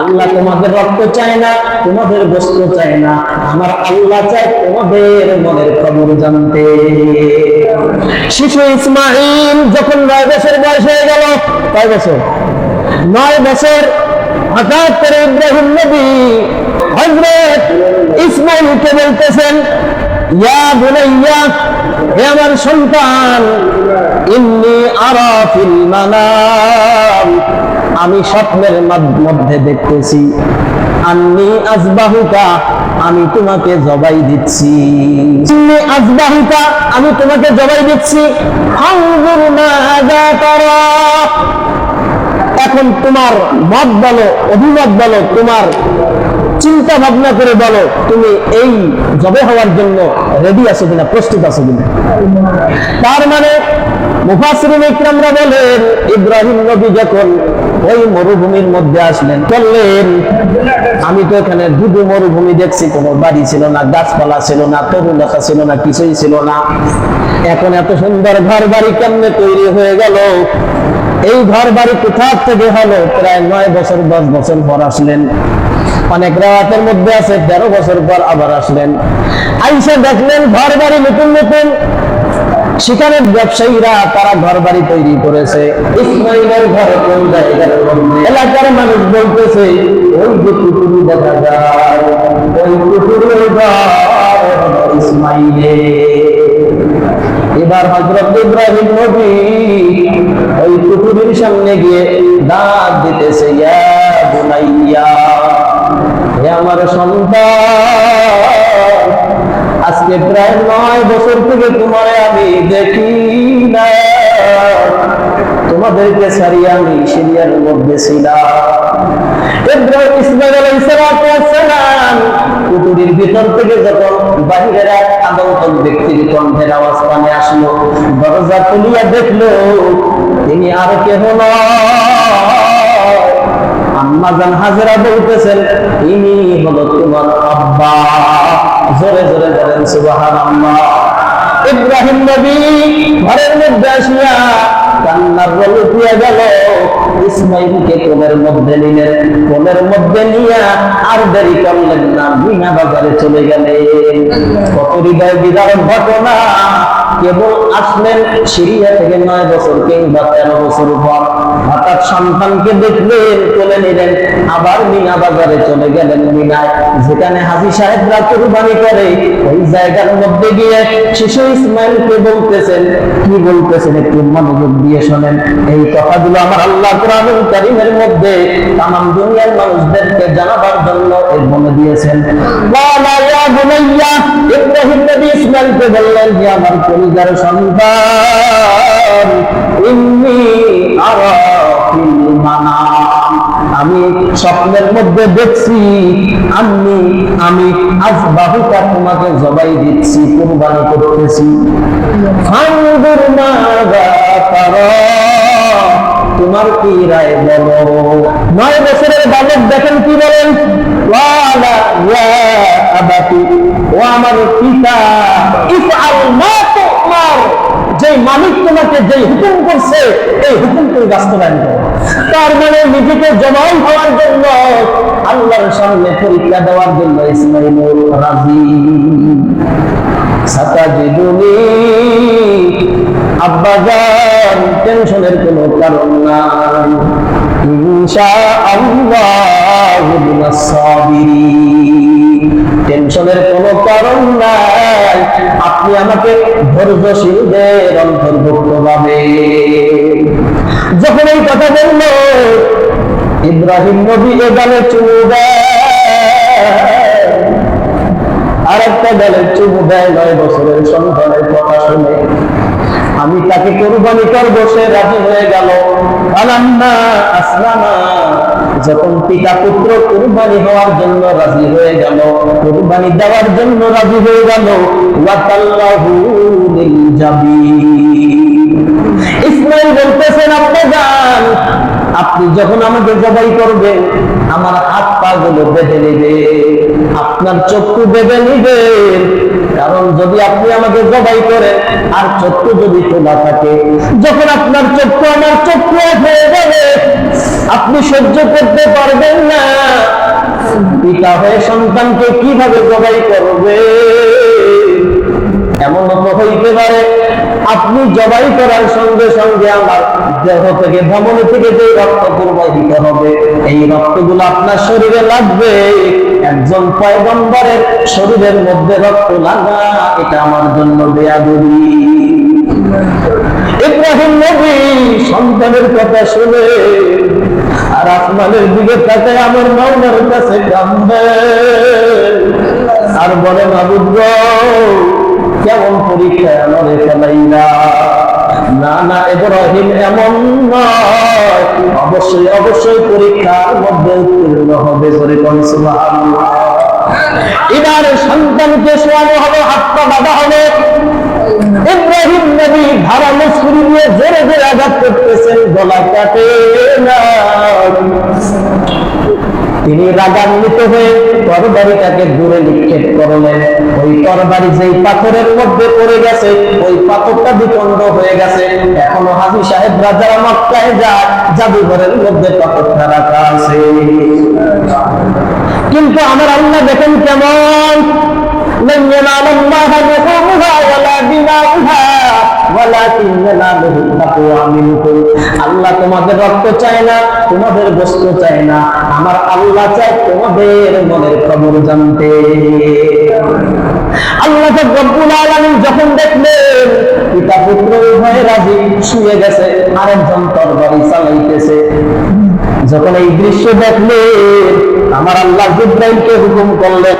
আল্লাহ তোমাদের রক্ত চায় না, তোমাদের বস্ত্র চায় না, আমার আল্লাহ চায় তোমাদের মনের খবর জানতে। শিশু ইসমাইল যখন 9 বছর বয়স হয়ে গেল, কয় বছর? 9 বছর। হঠাৎ করে ইব্রাহিম নবী হযরত ইসমাইলকে বলতেছেন, ইয়া বুনাইয়া, হে আমার সন্তান, ইন্নী আরা ফিল মানাম, আমি স্বপ্নের মধ্যে দেখতেছি, আন্নী আযবাহুকা, আমি তোমাকে জবাই দিচ্ছি, ইন্নী আযবাহুকা, আমি তোমাকে জবাই দিচ্ছি, ফানজুর মাযা তারা, এখন তোমার মত বলো, অভিমত বলো, তোমার চিন্তা ভাবনা করে বলো, তুমি এই জবে হওয়ার জন্য রেডি আছো কিনা, প্রস্তুত আছো কিনা। তার মানে মুফাসসিরিন ইকরামরা বলেন, ইব্রাহিম নবী যখন ওই মরুভূমির মধ্যে আসলেন, বললেন আমি তো এখানে দুধু মরুভূমি দেখছি, কোনো বাড়ি ছিল না, গাছপালা ছিল না, তরুলতা ছিল না, কিছুই ছিল না, এখন এত সুন্দর ঘর বাড়ি কেমনে তৈরি হয়ে গেল? এই ঘর বাড়ি কোথা থেকে হলো? প্রায় 9 বছর 10 বছর পর আসলেন। অনেক রাতের মধ্যে আছে 13 বছর পর আবার আসলেন। আইসা দেখলেন ঘর বাড়ি নতুন নতুন, সেখানে ব্যবসায়ীরা তারা ঘর বাড়ি তৈরি করেছে। ইসমাইলের ঘর কোন জায়গার মধ্যে? এলাকার মানুষ বলতেছে ওই যে পুকুরি দেখা যায়, ওই পুকুরের ঘর ইসমাইলের। এবার হযরত ইব্রাহিম নবী ওই পুকুরের সামনে গিয়ে ডাক দিতেছে, ইয়া বুনাইয়া, হে আমার সন্তান, আজকে প্রায় 9 বছর থেকে তোমারে আমি দেখি না, তোমাদেরকে ছাড়িয়ে আমি সিরিয়ার মধ্যে ছিলাম। ইব্রাহিম ইসমাইল আলাইহিস সালাম পুকুরের ভিতর থেকে যখন বাহিরের এক আগন্তুক ব্যক্তির কণ্ঠের আওয়াজ কানে আসলো, দরজা খুলিয়া দেখলো তিনি আর কেহ নয়, আম্মা জান হাজেরা বলতেছেন, ইনি হলো তোমার আব্বা। জোরে জোরে বলেন সুবহানাল্লাহ। ইব্রাহিম নবী ঘরের মধ্যে আসিয়া কান্নার রোল উঠিয়া গেল, ইসমাইলকে কোলের মধ্যে নিলেন, কোলের মধ্যে নিয়া আর দেরি করলেন না, মিনা বাজারে চলে গেলেন। কত হৃদয় বিদারক ঘটনা। কেবল আসলেন সিরিয়া থেকে 9 বছর কিংবা 13 বছর পর, হঠাৎ সন্তানকে দেখলেন, কোলে নিলেন, আবার মিনা বাজারে চলে গেলেন। মিনায় যেখানে হাজী সাহেবরা কুরবানি করে, ওই জায়গার মধ্যে গিয়ে শিশু ইসমাইলকে বলতেছেন, কি বলতেছেন একটু মনোযোগ দিয়ে শোনেন। এই কথাগুলো আমার আল্লাহ কোরআনুল কারীমের মধ্যে তামাম দুনিয়ার মানুষদেরকে জানাবার জন্য এর বলে দিয়েছেন। ওয়ালা ইয়া বুনাইয়া, ইব্রাহিম নবী ইসমাইলকে বললেন, যে আমার কলিজার সন্তান, ইন্নী আরা ফিল মানাম, আমি স্বপ্নের মধ্যে দেখছি, আমি আযবাহুকা, তোমাকে জবাই দিচ্ছি, কুরবানি করতেছি। ফানজুর মাযা তারা, তোমার কি রায় বলো? 9 বছরের বালক দেখেন কি বলেন, ওয়ালা ইয়া আবাতি, ও আমার পিতা, ইফআল মা তুমার, যে মালিক তোমাকে যে হুকুম করছে এই হুকুম তুমি বাস্তবায়ন করো। তার মানে নিজেকে জবাই হওয়ার জন্য, আল্লাহর সামনে পরীক্ষা দেওয়ার জন্য ইসমাইল রাজি। সাতাজিদুনি, আব্বাজান টেনশনের কোনো কারণ নাই, ইনশাআল্লাহু মিনাস সাবিরিন, টেনশনের কোনো কারণ নাই, আপনি আমাকে ধৈর্যশীলদের অন্তর্ভুক্ত ভাবেন। যখন এই কথা বলল, ইব্রাহিম নবী এ গালে চুমু দেয়, আর একটা গালে চুমু দেয় 9 বছরের সন্তানের কথা শুনে। আমি তাকে কুরবানি করব, সে রাজি হয়ে গেল। আলাম্মা আসলামা, যখন পিতা পুত্র কুরবানি হওয়ার জন্য রাজি হয়ে গেল, কুরবানি দেওয়ার জন্য রাজি হয়ে গেল, ওয়াতাল্লাহু লিল জাবিন, ইসমাইল বলতেছেন, আব্বা জান, আপনি যখন আমাকে জবাই করবেন, আমার হাত পা গুলো বেঁধে নেবে, আপনার চক্ষু বেঁধে নেবেন, কারণ যদি আপনি আমাকে জবাই করেন আর চক্ষু যদি খোলা থাকে, যখন আপনার চক্ষু আমার চক্ষু হয়ে যাবে, আপনি সহ্য করতে পারবেন না, পিতা হয়ে সন্তানকে কিভাবে জবাই করবে? এমন তো হইতে পারে আপনি জবাই করার সঙ্গে সঙ্গে আমার দেহ থেকে ধমনী থেকে যে রক্ত প্রবাহিত হবে, এই রক্তগুলো আপনার শরীরে লাগবে। একজন পয়গম্বরের শরীরের মধ্যে রক্ত লাগা, এটা আমার জন্য বেয়াদবি। ইব্রাহিম নবী সন্তানের কথা শুনে আর আসমানের দিকে তাকায় আমার মাওলার কাছে কাঁদবে আর বলে, মাবুদ গো, কেমন পরীক্ষা আমাদের ফেলাইলা। না না ইব্রাহিম এমন নয়, অবশ্যই অবশ্যই পরীক্ষার মধ্যে উত্তীর্ণ হবে। করে কোন সুবহানাল্লাহ। এবার সন্তানকে শোয়ানো হবে, হাত পা বাঁধা হবে। ইব্রাহিম নবী ধারালো ছুরি দিয়ে জোরে জোরে আঘাত করতেছেন, গলা কাটে না। তিনি রাগান্বিত হয়ে তরবারিটাকে দূরে নিক্ষেপ করলেন। ওই তরবারি যেই পাথরের মধ্যে পড়ে গেছে, ওই পাথরটা দ্বিখণ্ড হয়ে গেছে। এখনো হাজী সাহেব রাজারা মক্কায় যায়, জাদুঘরের মধ্যে পাথরটা রাখা আছে। কিন্তু আমার আল্লাহ দেখেন কেমন, আল্লাহ তোমাদের রক্ত চায় না, তোমাদের বস্তু চায় না, আমার আল্লাহ চায় তোমাদের মনের খবর জানতে। আল্লাহ রব্বুল আলামিন যখন দেখলেন পিতা পুত্র উভয়ে রাজি, শুয়ে গেছে, আরেকজন তরবারি চালাইতেছে। যখন এই দৃশ্য দেখলেন আমার আল্লাহ জিবরাইলকে হুকুম করলেন,